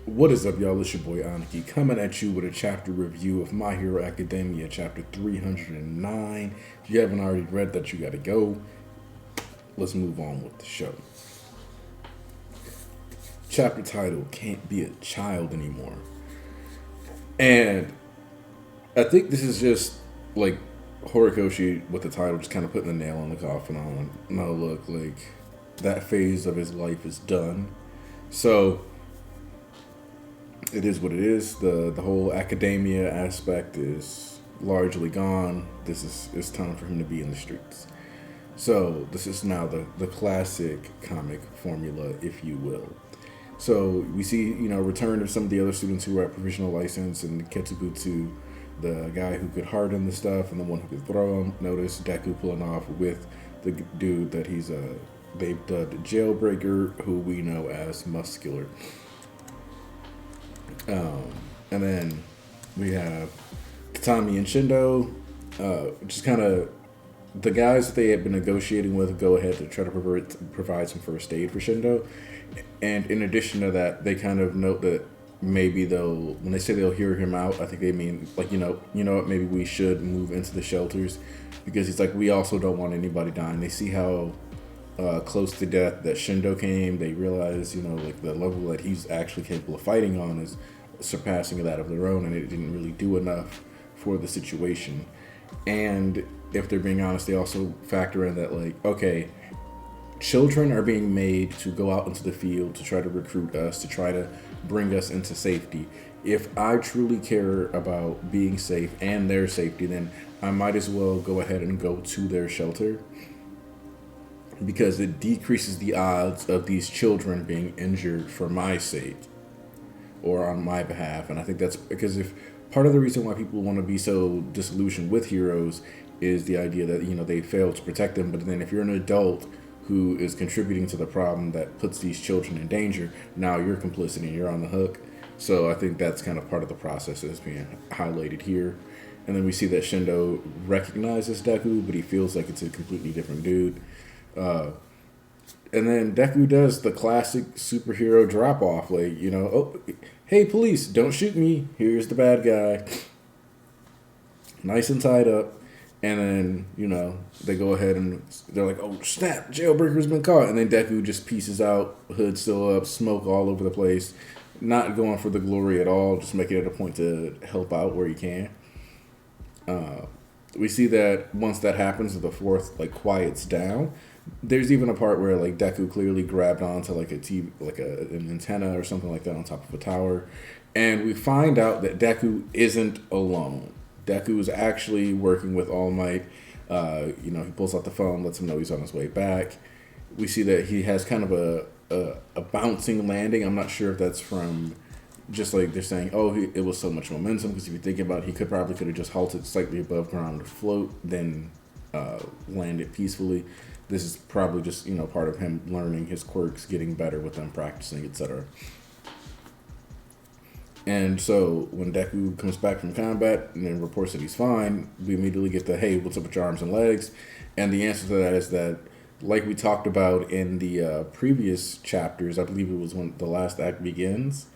What is up, y'all? It's your boy Aniki coming at you with a chapter review of My Hero Academia, chapter 309. If you haven't already read that, you gotta go. Let's move on with the show. Chapter title: Can't Be a Child Anymore. And I think this is just like Horikoshi with the title, just kind of putting the nail on the coffin on. No, look, like that phase of his life is done. So it is what it is. The whole academia aspect is largely gone. This is it's time for him to be in the streets. So this is now the classic comic formula, if you will. So we see, return of some of the other students who were at provisional license, and Ketsubutsu, the guy who could harden the stuff and the one who could throw them. Notice Deku pulling off with the dude that they've dubbed Jailbreaker, who we know as Muscular. And then we have Tatami and Shindo, just kind of the guys that they had been negotiating with go ahead to try to provide some first aid for Shindo. And in addition to that, they kind of note that maybe when they say they'll hear him out, I think they mean like, what, maybe we should move into the shelters, because he's like, we also don't want anybody dying. They see how close to death that Shindo came. They realize, like the level that he's actually capable of fighting on is surpassing that of their own, and it didn't really do enough for the situation. And if they're being honest, they also factor in that, like, okay, children are being made to go out into the field to try to recruit us, to try to bring us into safety. If I truly care about being safe and their safety, then I might as well go ahead and go to their shelter, because it decreases the odds of these children being injured for my sake or on my behalf. And I think that's because if part of the reason why people want to be so disillusioned with heroes is the idea that, they fail to protect them. But then if you're an adult who is contributing to the problem that puts these children in danger, now you're complicit and you're on the hook. So I think that's kind of part of the process that's being highlighted here. And then we see that Shindo recognizes Deku, but he feels like it's a completely different dude. And then Deku does the classic superhero drop off, like, oh, hey, police, don't shoot me. Here's the bad guy. Nice and tied up. And then, they go ahead and they're like, oh, snap, Jailbreaker's been caught. And then Deku just pieces out, hood still up, smoke all over the place. Not going for the glory at all, just making it a point to help out where he can. We see that once that happens, the fourth, quiets down. There's even a part where, Deku clearly grabbed onto, a TV, an antenna or something like that on top of a tower. And we find out that Deku isn't alone. Deku is actually working with All Might. He pulls out the phone, lets him know he's on his way back. We see that he has kind of a bouncing landing. I'm not sure if that's from just like they're saying, it was so much momentum, because if you think about it, he could have just halted slightly above ground to float, then landed peacefully. This is probably just, part of him learning his quirks, getting better with them, practicing, etc. And so when Deku comes back from combat and then reports that he's fine, we immediately get the, hey, what's up with your arms and legs? And the answer to that is that, like we talked about in the previous chapters, I believe it was when the last act begins,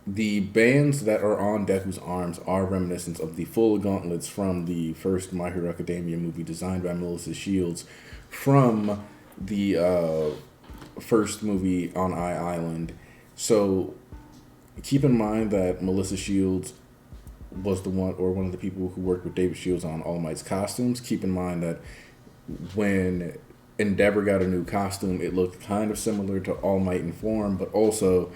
the bands that are on Deku's arms are reminiscent of the full gauntlets from the first My Hero Academia movie, designed by Melissa Shields, from the first movie on Island. So keep in mind that Melissa Shields was one of the people who worked with David Shields on All Might's costumes. Keep in mind that when Endeavor got a new costume, it looked kind of similar to All Might in form, but also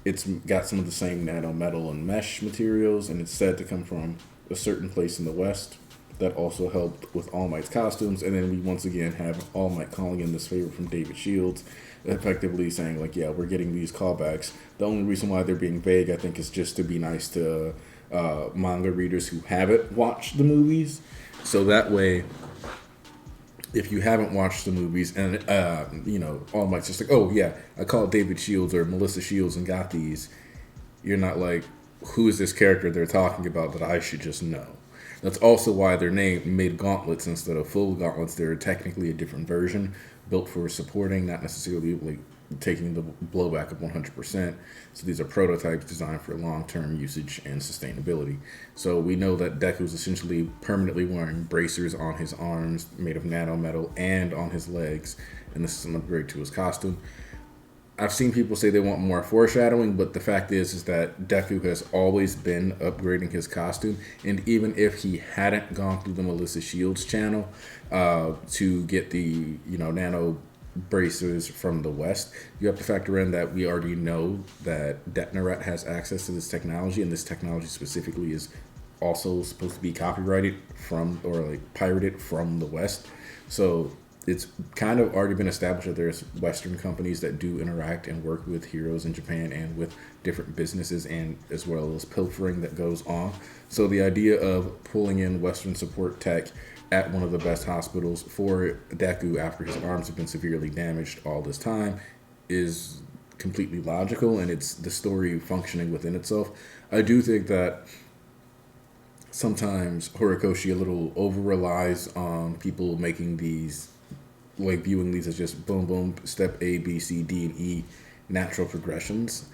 it's got some of the same nano metal and mesh materials, and it's said to come from a certain place in the West that also helped with All Might's costumes. And then we once again have All Might calling in this favor from David Shields, effectively saying, we're getting these callbacks. The only reason why they're being vague, I think, is just to be nice to manga readers who haven't watched the movies. So that way, if you haven't watched the movies and, All Might's just like, oh, yeah, I called David Shields or Melissa Shields and got these, you're not like, who is this character they're talking about that I should just know? That's also why they're made gauntlets instead of full gauntlets. They're technically a different version, built for supporting, not necessarily taking the blowback of 100%. So these are prototypes designed for long-term usage and sustainability. So we know that Deku is essentially permanently wearing bracers on his arms made of nanometal and on his legs, and this is an upgrade to his costume. I've seen people say they want more foreshadowing, but the fact is that Deku has always been upgrading his costume, and even if he hadn't gone through the Melissa Shields channel to get the nano bracers from the West, you have to factor in that we already know that Detnerat has access to this technology, and this technology specifically is also supposed to be copyrighted from or like pirated from the West. So it's kind of already been established that there's Western companies that do interact and work with heroes in Japan and with different businesses, and as well as pilfering that goes on. So the idea of pulling in Western support tech at one of the best hospitals for Deku after his arms have been severely damaged all this time is completely logical, and it's the story functioning within itself. I do think that sometimes Horikoshi a little over relies on people making these, like viewing these as just boom, boom, step A, B, C, D, and E, natural progressions.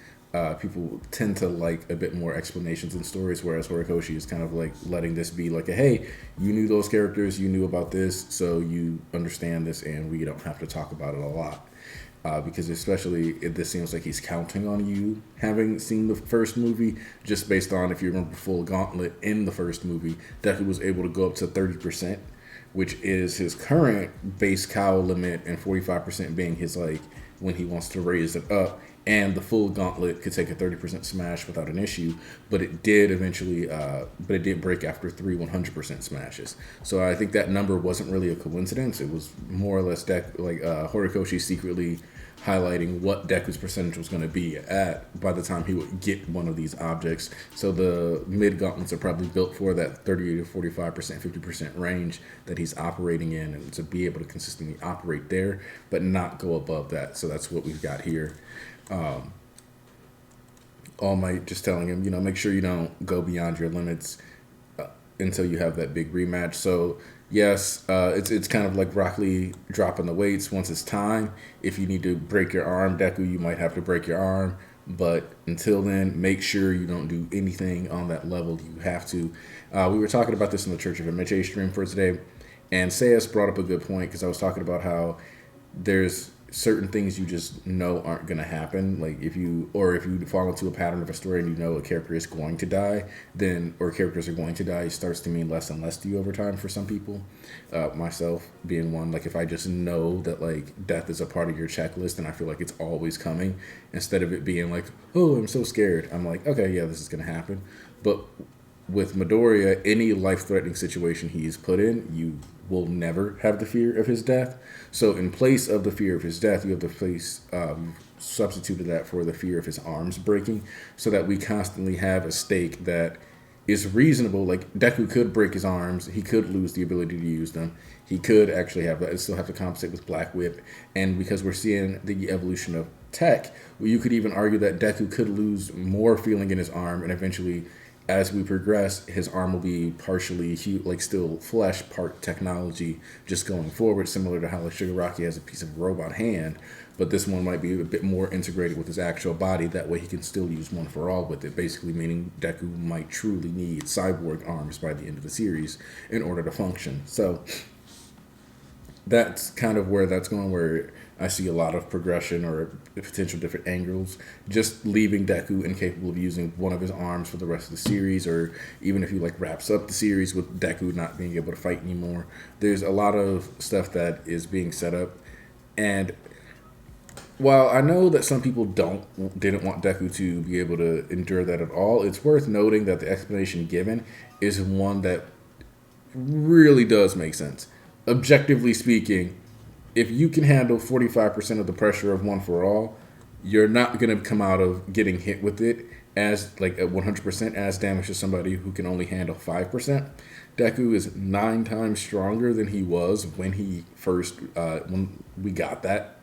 People tend to like a bit more explanations in stories, whereas Horikoshi is kind of like letting this be like a, hey, you knew those characters, you knew about this, so you understand this, and we don't have to talk about it a lot. Because especially this seems like he's counting on you having seen the first movie, just based on, if you remember Full Gauntlet in the first movie, Deku was able to go up to 30%, which is his current base cowl limit, and 45% being his, like, when he wants to raise it up. And the Full Gauntlet could take a 30% smash without an issue, but it did eventually, but it did break after 3 100% smashes. So I think that number wasn't really a coincidence. It was more or less Horikoshi secretly highlighting what Deku's percentage was going to be at by the time he would get one of these objects. So the mid gauntlets are probably built for that 30 to 45%, 50% range that he's operating in, and to be able to consistently operate there, but not go above that. So that's what we've got here. All Might just telling him, make sure you don't go beyond your limits until you have that big rematch. So yes, it's kind of like Rock Lee dropping the weights once it's time. If you need to break your arm, Deku, you might have to break your arm. But until then, make sure you don't do anything on that level you have to. We were talking about this in the Church of MHA stream for today, and Sayas brought up a good point, because I was talking about how there's certain things you just know aren't going to happen. Like if you fall into a pattern of a story and you know a character is going to die, or characters are going to die, it starts to mean less and less to you over time for some people. Myself being one. Like if I just know that like death is a part of your checklist and I feel like it's always coming, instead of it being like, oh, I'm so scared, I'm like, okay, yeah, this is going to happen. But with Midoriya, any life-threatening situation he's put in, you will never have the fear of his death. So in place of the fear of his death, you have to substituted that for the fear of his arms breaking, so that we constantly have a stake that is reasonable. Like Deku could break his arms, he could lose the ability to use them, he could actually have that, still have to compensate with Black Whip, and because we're seeing the evolution of tech, well, you could even argue that Deku could lose more feeling in his arm, and eventually, as we progress, his arm will be partially still flesh, part technology, just going forward, similar to how like Shigaraki has a piece of robot hand, but this one might be a bit more integrated with his actual body. That way he can still use One for All with it, basically meaning Deku might truly need cyborg arms by the end of the series in order to function. So that's kind of where that's going, where I see a lot of progression or potential different angles, just leaving Deku incapable of using one of his arms for the rest of the series, or even if he wraps up the series with Deku not being able to fight anymore. There's a lot of stuff that is being set up, and while I know that some people didn't want Deku to be able to endure that at all, it's worth noting that the explanation given is one that really does make sense. Objectively speaking, if you can handle 45% of the pressure of One for All, you're not going to come out of getting hit with it as at 100% as damage as somebody who can only handle 5%. Deku is 9 times stronger than he was when he first when we got that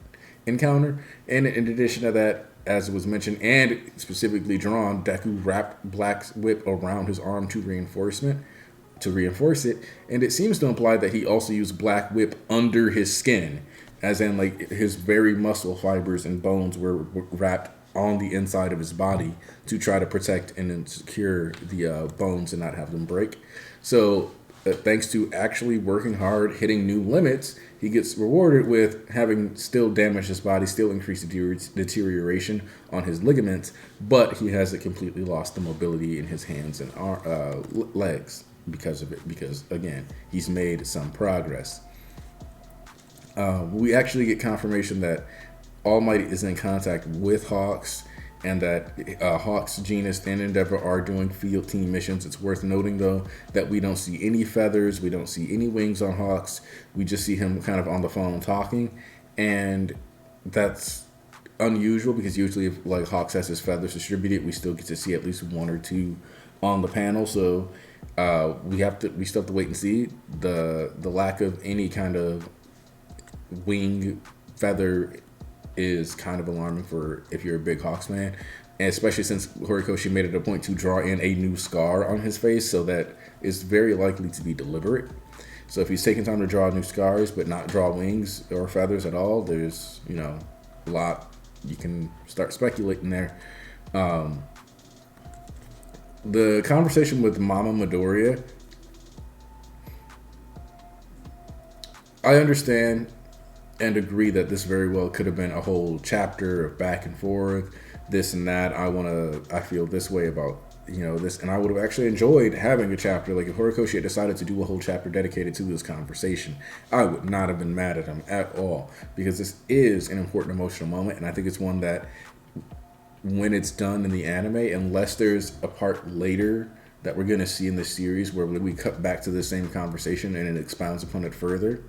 encounter. And in addition to that, as was mentioned and specifically drawn, Deku wrapped Black Whip around his arm to reinforce it, and it seems to imply that he also used Black Whip under his skin, as in like his very muscle fibers and bones were wrapped on the inside of his body to try to protect and secure the bones and not have them break. So, thanks to actually working hard, hitting new limits, he gets rewarded with having still damaged his body, still increased deterioration on his ligaments, but he hasn't completely lost the mobility in his hands and legs because of it. Because, again, he's made some progress. We actually get confirmation that All Might is in contact with Hawks, and that Hawks, Genus, and Endeavor are doing field team missions. It's worth noting, though, that we don't see any feathers, we don't see any wings on Hawks. We just see him kind of on the phone talking, and that's unusual because usually if like Hawks has his feathers distributed, we still get to see at least one or two on the panel. So we still have to wait and see. The lack of any kind of wing feather is kind of alarming for if you're a big Hawks fan, and especially since Horikoshi made it a point to draw in a new scar on his face, so that is very likely to be deliberate. So if he's taking time to draw new scars but not draw wings or feathers at all, there's a lot you can start speculating there. The conversation with Mama Midoriya, I understand and agree that this very well could have been a whole chapter of back and forth, this and that. I feel this way about this, and I would have actually enjoyed having a chapter like if Horikoshi had decided to do a whole chapter dedicated to this conversation. I would not have been mad at him at all, because this is an important emotional moment, and I think it's one that when it's done in the anime, unless there's a part later that we're going to see in the series where we cut back to the same conversation and it expounds upon it further,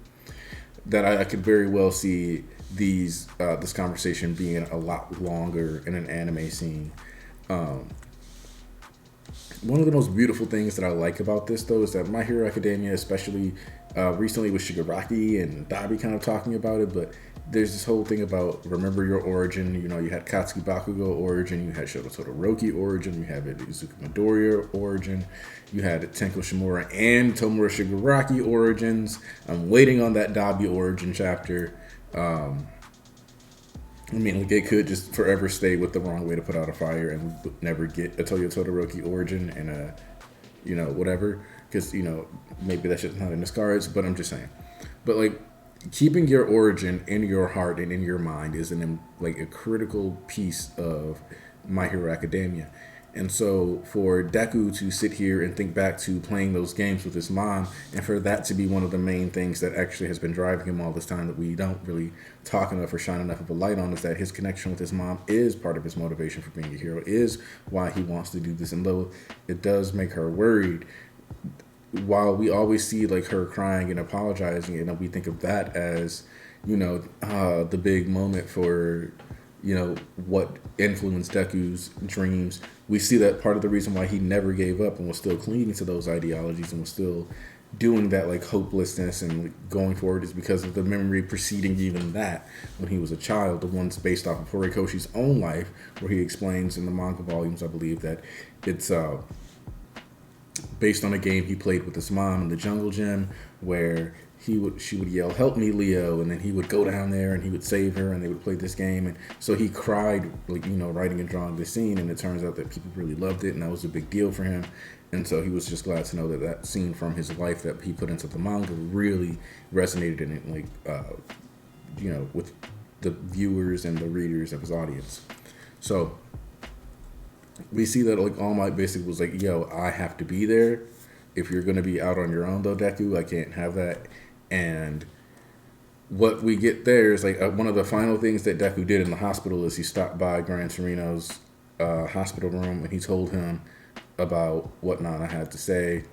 that I could very well see this conversation being a lot longer in an anime scene. One of the most beautiful things that I like about this, though, is that My Hero Academia, especially recently with Shigaraki and Dabi kind of talking about it, but there's this whole thing about remember your origin. You had Katsuki Bakugo origin, you had Shoto Todoroki origin, you have Izuku Midoriya origin, you had Tenko Shimura and Tomura Shigaraki origins. I'm waiting on that Dabi origin chapter. It could just forever stay with the wrong way to put out a fire and never get a Toyo Todoroki origin and whatever, because maybe that shit's not in the cards, but I'm just saying. But keeping your origin in your heart and in your mind is a critical piece of My Hero Academia. And so for Deku to sit here and think back to playing those games with his mom, and for that to be one of the main things that actually has been driving him all this time that we don't really talk enough or shine enough of a light on, is that his connection with his mom is part of his motivation for being a hero, is why he wants to do this. And though it does make her worried, while we always see her crying and apologizing, and we think of that as the big moment for what influenced Deku's dreams, we see that part of the reason why he never gave up and was still clinging to those ideologies and was still doing that hopelessness and going forward is because of the memory preceding even that when he was a child, the ones based off of Horikoshi's own life, where he explains in the manga volumes, I believe, that it's based on a game he played with his mom in the jungle gym, where she would yell, "Help me, Leo," and then he would go down there and he would save her, and they would play this game. And so he cried, writing and drawing this scene, and it turns out that people really loved it, and that was a big deal for him. And so he was just glad to know that that scene from his life that he put into the manga really resonated in it, with the viewers and the readers of his audience. So we see that All Might basically was yo, I have to be there. If you're going to be out on your own, though, Deku, I can't have that. And what we get there is one of the final things that Deku did in the hospital is he stopped by Gran Torino's hospital room, and he told him about what Nana had to say.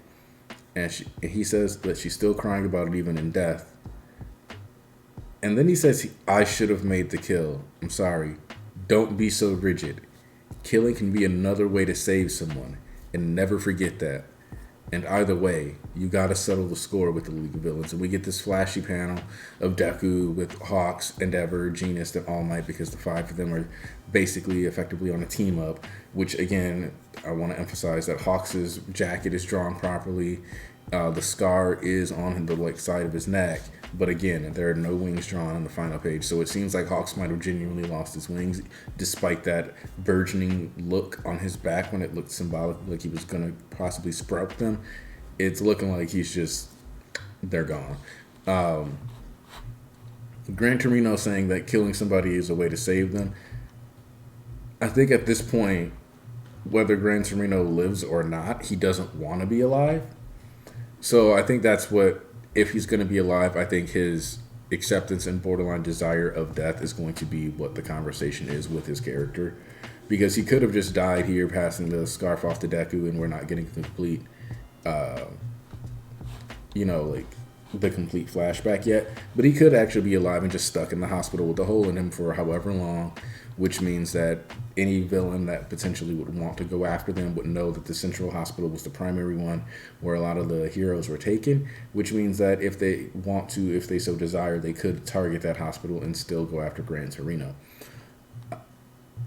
And he says that she's still crying about it even in death. And then he says, I should have made the kill. I'm sorry. Don't be so rigid. Killing can be another way to save someone, and never forget that. And either way, you gotta settle the score with the League of Villains. And we get this flashy panel of Deku with Hawks, Endeavor, Genus, and All Might, because the five of them are basically effectively on a team up, which again, I want to emphasize that Hawks' jacket is drawn properly, The scar is on the like side of his neck, but again, there are no wings drawn on the final page. So it seems like Hawks might have genuinely lost his wings, despite that burgeoning look on his back when it looked symbolic, like he was gonna possibly sprout them. It's looking like they're gone. Gran Torino saying that killing somebody is a way to save them. I think at this point, whether Gran Torino lives or not, he doesn't want to be alive. So I think that's what, if he's going to be alive, I think his acceptance and borderline desire of death is going to be what the conversation is with his character. Because he could have just died here, passing the scarf off to Deku, and we're not getting complete, like the complete flashback yet. But he could actually be alive and just stuck in the hospital with a hole in him for however long, which means that any villain that potentially would want to go after them would know that the central hospital was the primary one where a lot of the heroes were taken, which means that if they want to, if they so desire, they could target that hospital and still go after Gran Torino.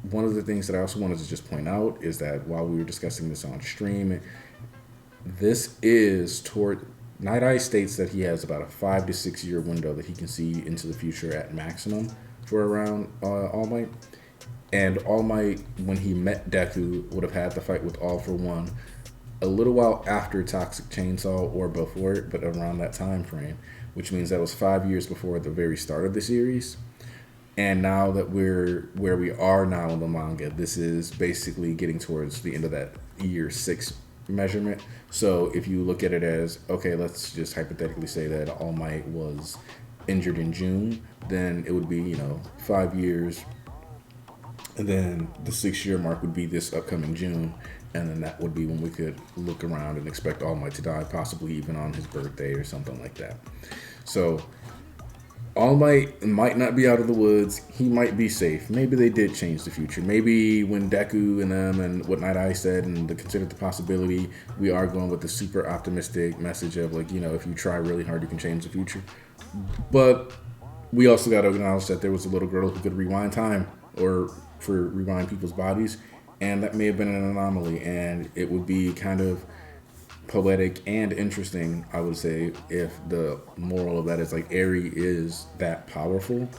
One of the things that I also wanted to just point out is that while we were discussing this on stream, this is toward... Night Eye states that he has about a 5 to 6 year window that he can see into the future at maximum for around All Might. And All Might, when he met Deku, would have had the fight with All for One a little while after Toxic Chainsaw or before it, but around that time frame, which means that was 5 years before the very start of the series. And now that we're where we are now in the manga, this is basically getting towards the end of that year 6 measurement. So if you look at it as, okay, let's just hypothetically say that All Might was injured in June, then it would be, 5 years. And then the 6 year mark would be this upcoming June. And then that would be when we could look around and expect All Might to die, possibly even on his birthday or something like that. So All might not be out of the woods. He might be safe. Maybe they did change the future. Maybe when Deku and them and what Night Eye said and considered the possibility, we are going with the super optimistic message of like, if you try really hard, you can change the future. But we also got to acknowledge that there was a little girl who could rewind time or for rewind people's bodies. And that may have been an anomaly. And it would be kind of poetic and interesting, I would say, if the moral of that is like Eri is that powerful,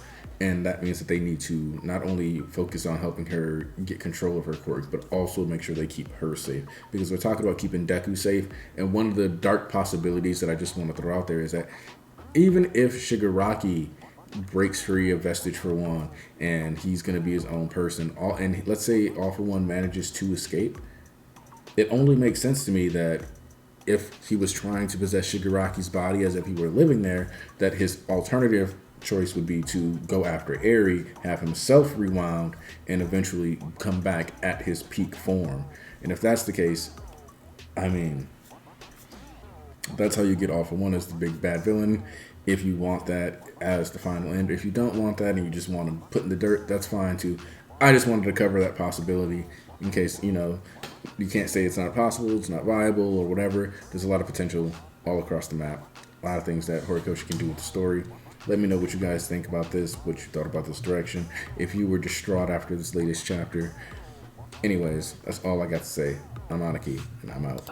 and that means that they need to not only focus on helping her get control of her quirks, but also make sure they keep her safe, because we're talking about keeping Deku safe. And one of the dark possibilities that I just want to throw out there is that even if Shigaraki breaks free of Vestige for One and he's going to be his own person, and let's say All for One manages to escape, it only makes sense to me that if he was trying to possess Shigaraki's body as if he were living there, that his alternative choice would be to go after Eri, have himself rewound, and eventually come back at his peak form. And if that's the case, I mean, that's how you get All for One as the big bad villain. If you want that as the final end. If you don't want that and you just want to put in the dirt, that's fine too. I just wanted to cover that possibility in case, you can't say it's not possible, it's not viable, or whatever. There's a lot of potential all across the map. A lot of things that Horikoshi can do with the story. Let me know what you guys think about this, what you thought about this direction. If you were distraught after this latest chapter. Anyways, that's all I got to say. I'm Aniki, and I'm out.